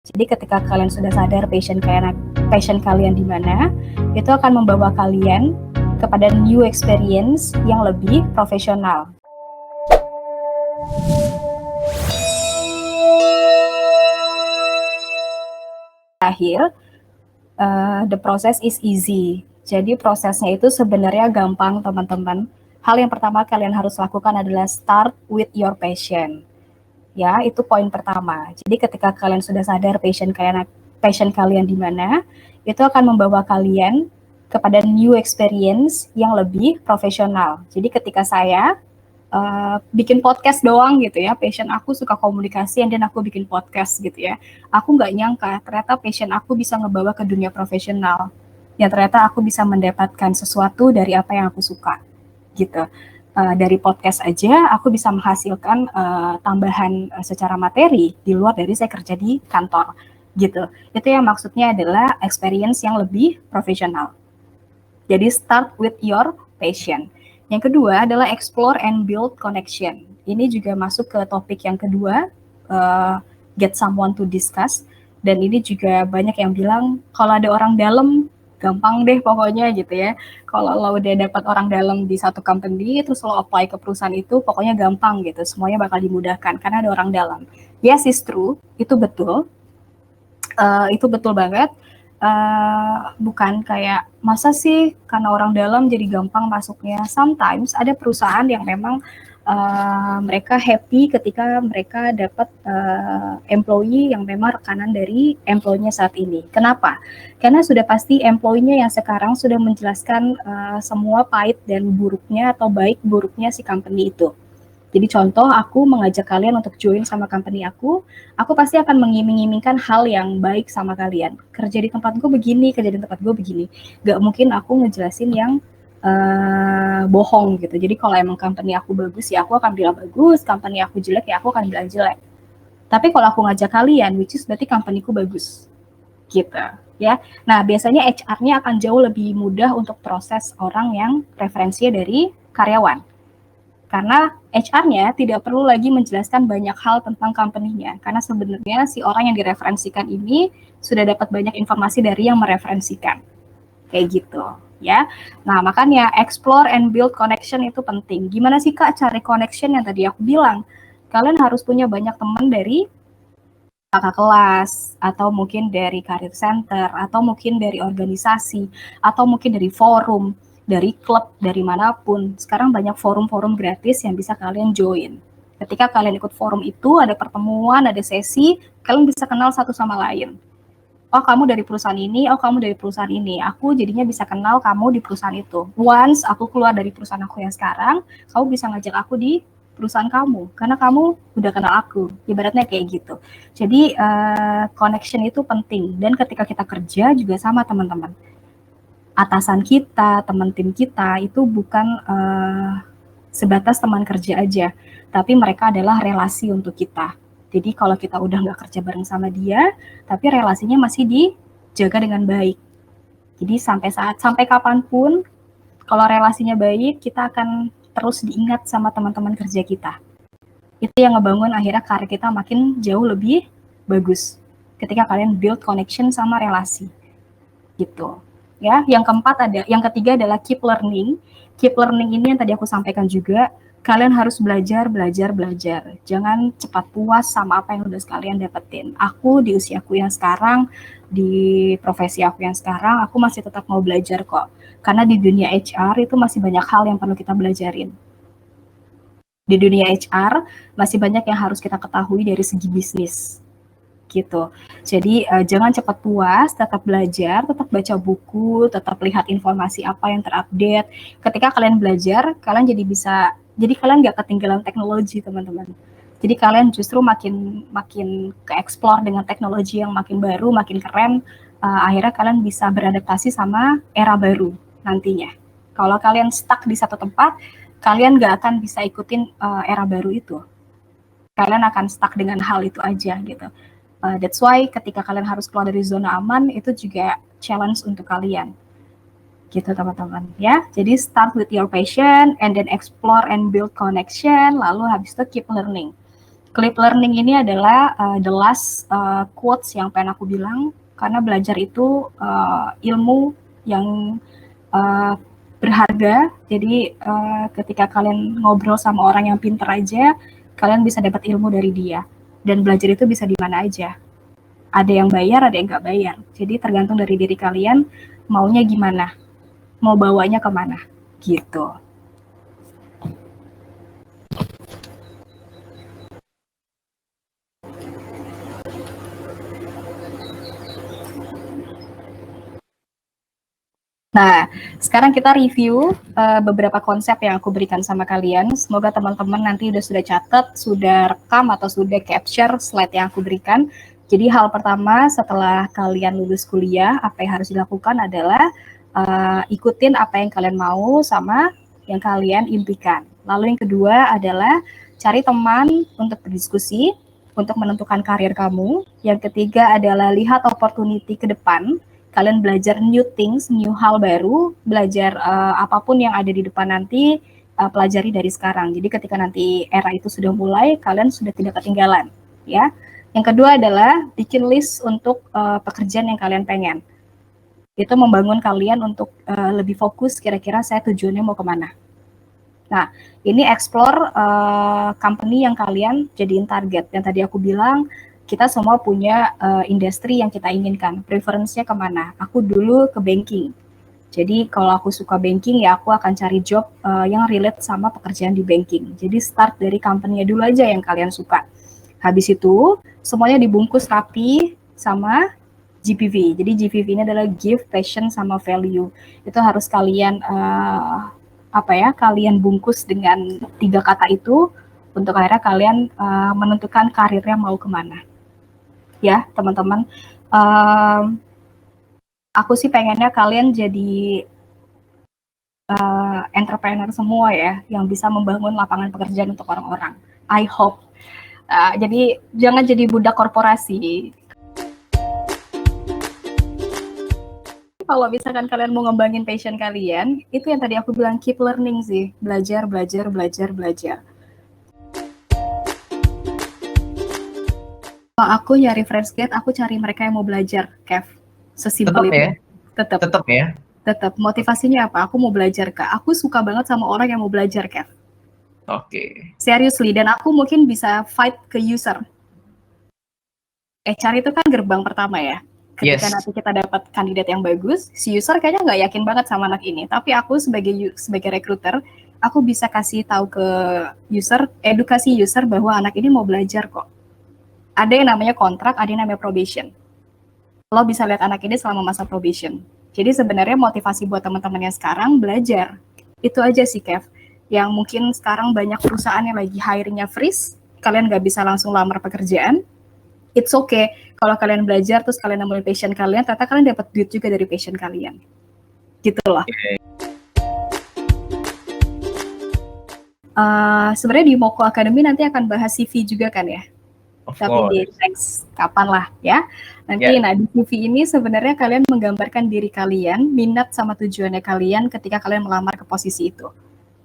Jadi ketika kalian sudah sadar passion kalian di mana, itu akan membawa kalian kepada new experience yang lebih profesional. Terakhir, the process is easy. Jadi prosesnya itu sebenarnya gampang, teman-teman. Hal yang pertama kalian harus lakukan adalah start with your passion. Ya, itu poin pertama. Jadi ketika kalian sudah sadar passion kalian di mana, itu akan membawa kalian kepada new experience yang lebih profesional. Jadi ketika saya bikin podcast doang gitu ya, passion aku suka komunikasi dan aku bikin podcast gitu ya, aku nggak nyangka ternyata passion aku bisa ngebawa ke dunia profesional, ya ternyata aku bisa mendapatkan sesuatu dari apa yang aku suka gitu. Dari podcast aja aku bisa menghasilkan tambahan secara materi di luar dari saya kerja di kantor gitu. Itu yang maksudnya adalah experience yang lebih profesional. Jadi start with your passion. Yang kedua adalah explore and build connection. Ini juga masuk ke topik yang kedua, get someone to discuss. Dan ini juga banyak yang bilang kalau ada orang dalam gampang deh pokoknya gitu ya. Kalau lo udah dapat orang dalam di satu company, terus lo apply ke perusahaan itu, pokoknya gampang gitu. Semuanya bakal dimudahkan karena ada orang dalam. Yes, it's true. Itu betul. Itu betul banget. Bukan kayak masa sih karena orang dalam jadi gampang masuknya. Sometimes ada perusahaan yang memang mereka happy ketika mereka dapat employee yang memang rekanan dari employee-nya saat ini. Kenapa? Karena sudah pasti employee-nya yang sekarang sudah menjelaskan semua pahit dan buruknya atau baik buruknya si company itu. Jadi contoh aku mengajak kalian untuk join sama company aku pasti akan mengiming-imingkan hal yang baik sama kalian. Kerja di tempat gue begini, kerja di tempat gue begini. Gak mungkin aku ngejelasin yang bohong gitu. Jadi kalau emang company aku bagus ya aku akan bilang bagus, company aku jelek ya aku akan bilang jelek. Tapi kalau aku ngajak kalian, which is berarti company-ku bagus. Gitu ya. Nah, biasanya HR-nya akan jauh lebih mudah untuk proses orang yang referensinya dari karyawan. Karena HR-nya tidak perlu lagi menjelaskan banyak hal tentang company-nya. Karena sebenarnya si orang yang direferensikan ini sudah dapat banyak informasi dari yang mereferensikan. Kayak gitu ya. Nah, makanya explore and build connection itu penting. Gimana sih Kak cari connection yang tadi aku bilang? Kalian harus punya banyak teman dari kakak kelas, atau mungkin dari career center, atau mungkin dari organisasi, atau mungkin dari forum, dari klub, dari manapun. Sekarang banyak forum-forum gratis yang bisa kalian join. Ketika kalian ikut forum itu, ada pertemuan, ada sesi, kalian bisa kenal satu sama lain. Oh, kamu dari perusahaan ini, oh kamu dari perusahaan ini. Aku jadinya bisa kenal kamu di perusahaan itu. Once aku keluar dari perusahaan aku yang sekarang, kamu bisa ngajak aku di perusahaan kamu, karena kamu udah kenal aku. Ibaratnya kayak gitu. Jadi connection itu penting. Dan ketika kita kerja juga sama teman-teman. Atasan kita, teman tim kita itu bukan sebatas teman kerja aja, tapi mereka adalah relasi untuk kita. Jadi kalau kita udah nggak kerja bareng sama dia, tapi relasinya masih dijaga dengan baik. Jadi sampai kapanpun, kalau relasinya baik, kita akan terus diingat sama teman-teman kerja kita. Itu yang ngebangun akhirnya karir kita makin jauh lebih bagus. Ketika kalian build connection sama relasi, gitu. Ya, yang ketiga adalah keep learning. Keep learning ini yang tadi aku sampaikan juga, kalian harus belajar. Jangan cepat puas sama apa yang udah kalian dapetin. Aku di usiaku yang sekarang, di profesi aku yang sekarang, aku masih tetap mau belajar kok. Karena di dunia HR itu masih banyak hal yang perlu kita belajarin. Di dunia HR masih banyak yang harus kita ketahui dari segi bisnis. Gitu. Jadi jangan cepat puas, tetap belajar, tetap baca buku, tetap lihat informasi apa yang terupdate. Ketika kalian belajar, kalian jadi kalian nggak ketinggalan teknologi, teman-teman. Jadi kalian justru makin ke explore dengan teknologi yang makin baru, makin keren. Akhirnya kalian bisa beradaptasi sama era baru nantinya. Kalau kalian stuck di satu tempat, kalian nggak akan bisa ikutin era baru itu. Kalian akan stuck dengan hal itu aja gitu. That's why ketika kalian harus keluar dari zona aman, itu juga challenge untuk kalian. Gitu teman-teman ya. Jadi start with your passion and then explore and build connection, lalu habis itu keep learning. Clip learning ini adalah the last quotes yang pengen aku bilang, karena belajar itu ilmu yang berharga. Jadi ketika kalian ngobrol sama orang yang pinter aja, kalian bisa dapat ilmu dari dia. Dan belajar itu bisa di mana aja. Ada yang bayar, ada yang nggak bayar. Jadi tergantung dari diri kalian maunya gimana, mau bawanya kemana, gitu. Nah, sekarang kita review beberapa konsep yang aku berikan sama kalian. Semoga teman-teman nanti sudah catat, sudah rekam, atau sudah capture slide yang aku berikan. Jadi hal pertama setelah kalian lulus kuliah, apa yang harus dilakukan adalah ikutin apa yang kalian mau sama yang kalian impikan. Lalu yang kedua adalah cari teman untuk berdiskusi, untuk menentukan karir kamu. Yang ketiga adalah lihat opportunity ke depan. Kalian belajar new things, new hal baru, belajar apapun yang ada di depan nanti, pelajari dari sekarang. Jadi ketika nanti era itu sudah mulai, kalian sudah tidak ketinggalan, ya. Yang kedua adalah bikin list untuk pekerjaan yang kalian pengen. Itu membangun kalian untuk lebih fokus, kira-kira saya tujuannya mau kemana. Nah, ini explore company yang kalian jadiin target. Yang tadi aku bilang, kita semua punya industri yang kita inginkan. Preference-nya kemana? Aku dulu ke banking. Jadi kalau aku suka banking, ya aku akan cari job yang relate sama pekerjaan di banking. Jadi start dari company-nya dulu aja yang kalian suka. Habis itu, semuanya dibungkus rapi sama GPV. Jadi GPV ini adalah give, passion, sama value. Itu harus kalian kalian bungkus dengan 3 kata itu untuk akhirnya kalian menentukan karirnya mau kemana. Ya, teman-teman. Aku sih pengennya kalian jadi entrepreneur semua ya, yang bisa membangun lapangan pekerjaan untuk orang-orang. I hope. Jadi jangan jadi budak korporasi. Kalau misalkan kalian mau ngembangin passion kalian, itu yang tadi aku bilang keep learning sih. Belajar, belajar, belajar, belajar. Kalau aku nyari fresh grad, aku cari mereka yang mau belajar, Kev. Sesimpel itu. Ya? Tetap ya? Tetap. Motivasinya apa? Aku mau belajar, Kak. Aku suka banget sama orang yang mau belajar, Kev. Oke. Seriously, dan aku mungkin bisa fight ke user. HR itu kan gerbang pertama ya. Ketika nanti kita dapat kandidat yang bagus, si user kayaknya nggak yakin banget sama anak ini. Tapi aku sebagai recruiter, aku bisa kasih tahu ke user, edukasi user bahwa anak ini mau belajar kok. Ada yang namanya kontrak, ada yang namanya probation. Lo bisa lihat anak ini selama masa probation. Jadi sebenarnya motivasi buat teman-teman yang sekarang belajar. Itu aja sih, Kev. Yang mungkin sekarang banyak perusahaan yang lagi hiringnya freeze, kalian nggak bisa langsung lamar pekerjaan. It's okay. Kalau kalian belajar, terus kalian nemuin passion kalian, ternyata kalian dapat duit juga dari passion kalian. Gitu loh. Okay. Sebenarnya di Moko Academy nanti akan bahas CV juga kan ya? Tapi di next kapan lah ya. Nanti Nah di CV ini sebenarnya kalian menggambarkan diri kalian, minat sama tujuannya kalian ketika kalian melamar ke posisi itu.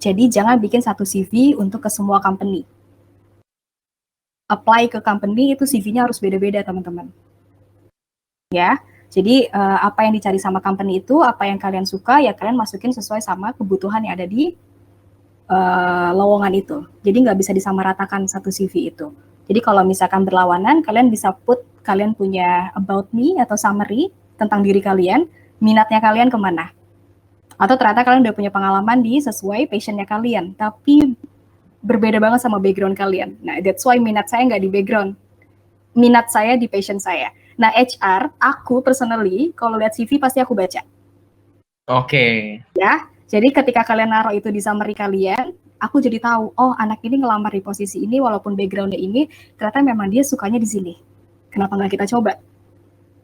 Jadi jangan bikin satu CV untuk ke semua company. Apply ke company itu CV-nya harus beda-beda teman-teman. Ya, jadi apa yang dicari sama company itu, apa yang kalian suka ya kalian masukin sesuai sama kebutuhan yang ada di lowongan itu. Jadi nggak bisa disamaratakan satu CV itu. Jadi kalau misalkan berlawanan, kalian bisa put kalian punya about me atau summary tentang diri kalian, minatnya kalian kemana. Atau ternyata kalian udah punya pengalaman di sesuai passionnya kalian, tapi berbeda banget sama background kalian. Nah, that's why minat saya nggak di background. Minat saya di passion saya. Nah, HR, aku personally, kalau lihat CV pasti aku baca. Oke. Ya, jadi ketika kalian naruh itu di summary kalian, aku jadi tahu, oh anak ini ngelamar di posisi ini, walaupun backgroundnya ini, ternyata memang dia sukanya di sini. Kenapa nggak kita coba?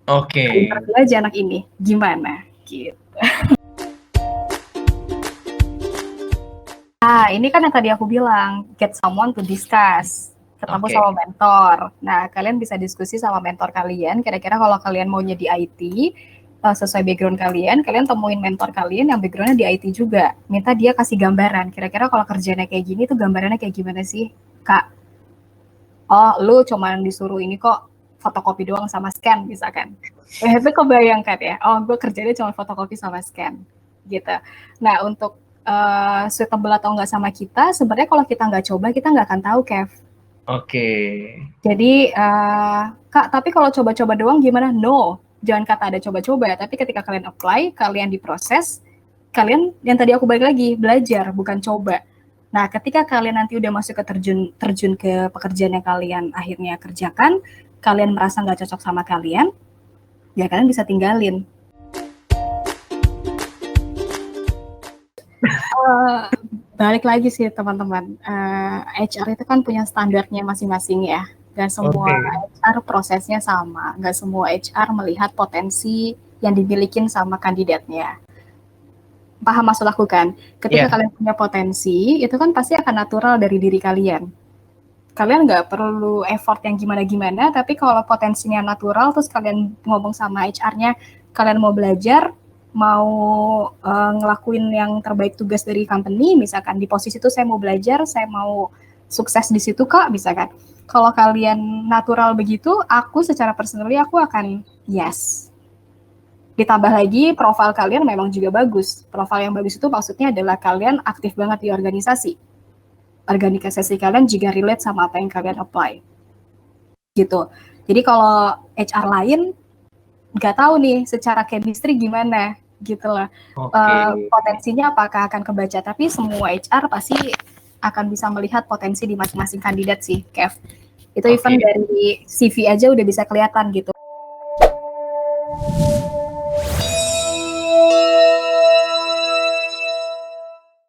Oke. Interview aja anak ini, gimana? Gitu. Ini kan yang tadi aku bilang, get someone to discuss. Ketemu sama mentor. Nah, kalian bisa diskusi sama mentor kalian, kira-kira kalau kalian maunya di IT, sesuai background kalian temuin mentor kalian yang backgroundnya di IT juga. Minta dia kasih gambaran, kira-kira kalau kerjanya kayak gini tuh gambarannya kayak gimana sih, Kak? oh lu cuma disuruh ini kok fotokopi doang sama scan misalkan. Itu kebayangkan ya, oh gue kerjanya cuma fotokopi sama scan gitu. Nah untuk suitable atau enggak sama kita, sebenarnya kalau kita nggak coba kita nggak akan tahu, Kev. Oke. Jadi Kak, tapi kalau coba-coba doang gimana? No, jangan kata ada coba-coba, tapi ketika kalian apply, kalian diproses, kalian yang tadi aku balik lagi belajar bukan coba. Nah, ketika kalian nanti udah masuk ke terjun ke pekerjaan yang kalian akhirnya kerjakan, kalian merasa nggak cocok sama kalian, ya kalian bisa tinggalin. Balik lagi sih teman-teman, HR itu kan punya standarnya masing-masing ya. Gak semua HR prosesnya sama, gak semua HR melihat potensi yang dimiliki sama kandidatnya. Paham maksud aku kan? Ketika kalian punya potensi, itu kan pasti akan natural dari diri kalian. Kalian nggak perlu effort yang gimana-gimana, tapi kalau potensinya natural, terus kalian ngomong sama HR-nya, kalian mau belajar, mau ngelakuin yang terbaik tugas dari company, misalkan di posisi itu saya mau belajar, saya mau sukses di situ Kak, misalkan. Kalau kalian natural begitu, aku secara personally aku akan yes. Ditambah lagi profil kalian memang juga bagus. Profil yang bagus itu maksudnya adalah kalian aktif banget di organisasi. Organisasi kalian juga relate sama apa yang kalian apply. Gitu. Jadi kalau HR lain nggak tahu nih secara chemistry gimana gitu loh. Potensinya apakah akan kebaca, tapi semua HR pasti akan bisa melihat potensi di masing-masing kandidat sih, Kev. Itu even dari CV aja udah bisa kelihatan gitu.